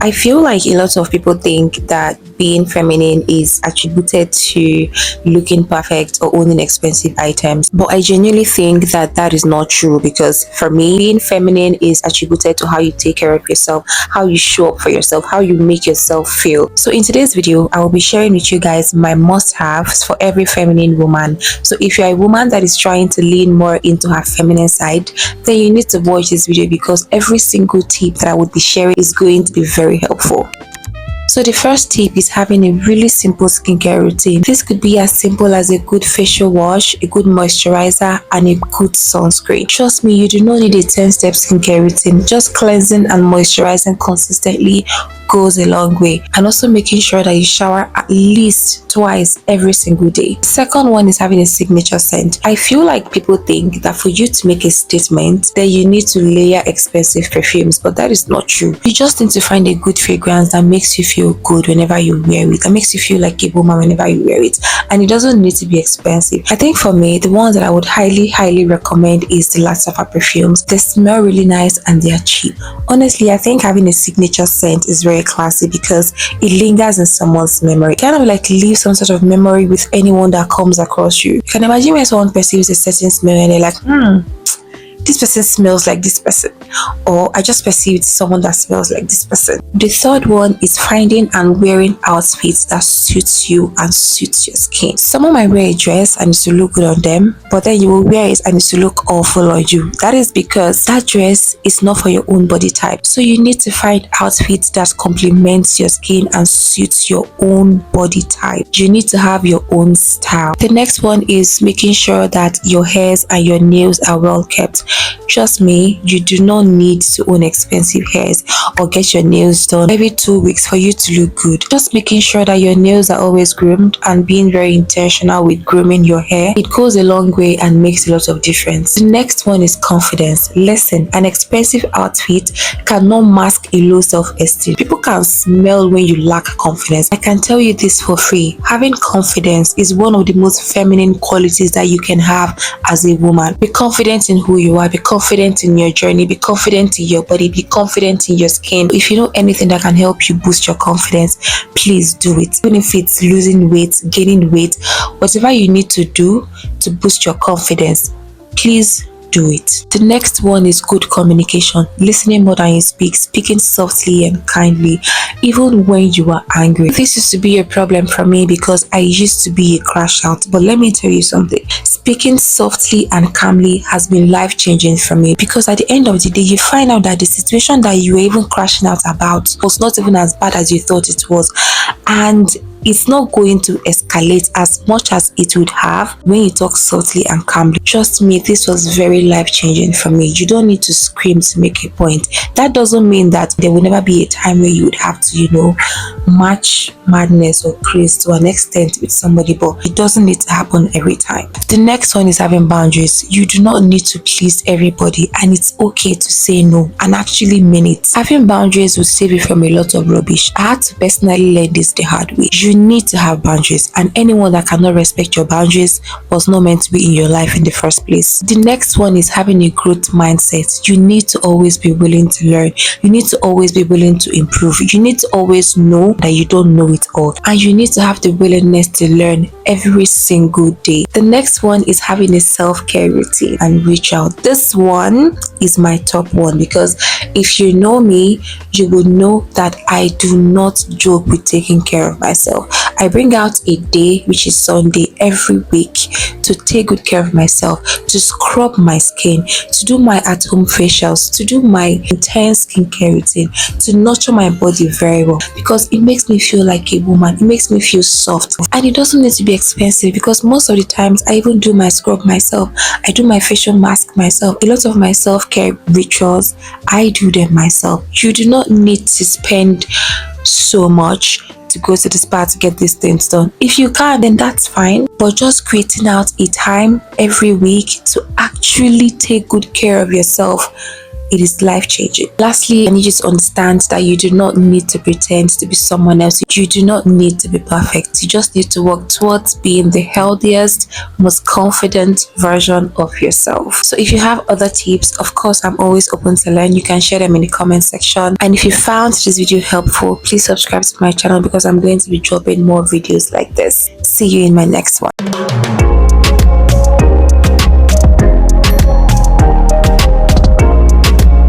I feel like a lot of people think that being feminine is attributed to looking perfect or owning expensive items, but I genuinely think that that is not true, because for me, being feminine is attributed to how you take care of yourself, how you show up for yourself, how you make yourself feel. So in today's video, I will be sharing with you guys my must-haves for every feminine woman. So if you're a woman that is trying to lean more into her feminine side, then you need to watch this video, because every single tip that I would be sharing is going to be very helpful. So the first tip is having a really simple skincare routine. This could be as simple as a good facial wash, a good moisturizer, and a good sunscreen. Trust me, you do not need a 10-step skincare routine. Just cleansing and moisturizing consistently goes a long way, and also making sure that you shower at least twice every single day. The second one is having a signature scent. I feel like people think that for you to make a statement, then you need to layer expensive perfumes, but that is not true. You just need to find a good fragrance that makes you feel good whenever you wear it, that makes you feel like a woman whenever you wear it, and it doesn't need to be expensive. I think for me, the ones that I would highly recommend is the Last Supper perfumes. They smell really nice and they are cheap. Honestly, I think having a signature scent is very classy because it lingers in someone's memory. Kind of like leave some sort of memory with anyone that comes across you. You can imagine when someone perceives a certain smell and they're like, this person smells like this person, or I just perceived someone that smells like this person. The third one is finding and wearing outfits that suits you and suits your skin. Someone might wear a dress and it's to look good on them, but then you will wear it and it's to look awful on you. That is because that dress is not for your own body type. So you need to find outfits that complements your skin and suits your own body type. You need to have your own style. The next one is making sure that your hairs and your nails are well kept. Trust me, you do not need to own expensive hairs or get your nails done every 2 weeks for you to look good. Just making sure that your nails are always groomed and being very intentional with grooming your hair, it goes a long way and makes a lot of difference. The next one is confidence. Listen, an expensive outfit cannot mask a low self-esteem. People can smell when you lack confidence. I can tell you this for free. Having confidence is one of the most feminine qualities that you can have as a woman. Be confident in who you are. Be confident in your journey. Be confident in your body. Be confident in your skin. If you know anything that can help you boost your confidence, please do it. Even if it's losing weight, gaining weight, whatever you need to do to boost your confidence, please do it. The next one is good communication. Listening more than you speak, speaking softly and kindly, even when you are angry. This used to be a problem for me because I used to be a crash out, but let me tell you something. Speaking softly and calmly has been life-changing for me, because at the end of the day, you find out that the situation that you were even crashing out about was not even as bad as you thought it was, and it's not going to escalate as much as it would have when you talk softly and calmly. Trust me, this was very life-changing for me. You don't need to scream to make a point. That doesn't mean that there will never be a time where you would have to, match madness or craze to an extent with somebody, but it doesn't need to happen every time. The next one is having boundaries. You do not need to please everybody, and it's okay to say no and actually mean it. Having boundaries will save you from a lot of rubbish. I had to personally learn this the hard way. You need to have boundaries, and anyone that cannot respect your boundaries was not meant to be in your life in the first place. The next one is having a growth mindset. You need to always be willing to learn. You need to always be willing to improve. You need to always know that you don't know it all, and you need to have the willingness to learn every single day. The next one is having a self-care routine and reach out. This one is my top one, because if you know me, you will know that I do not joke with taking care of myself. I bring out a day, which is Sunday, every week to take good care of myself, to scrub my skin, to do my at-home facials, to do my intense skincare routine, to nurture my body very well, because it makes me feel like a woman. It makes me feel soft, and it doesn't need to be expensive, because most of the times I even do my scrub myself. I do my facial mask myself. A lot of my self-care rituals, I do them myself. You do not need to spend so much to go to the spa to get these things done. If you can, then that's fine, but just creating out a time every week to actually take good care of yourself it is life changing. Lastly, I need you to understand that you do not need to pretend to be someone else. You do not need to be perfect. You just need to work towards being the healthiest, most confident version of yourself. So if you have other tips, of course, I'm always open to learn. You can share them in the comment section. And if you found this video helpful, please subscribe to my channel because I'm going to be dropping more videos like this. See you in my next one.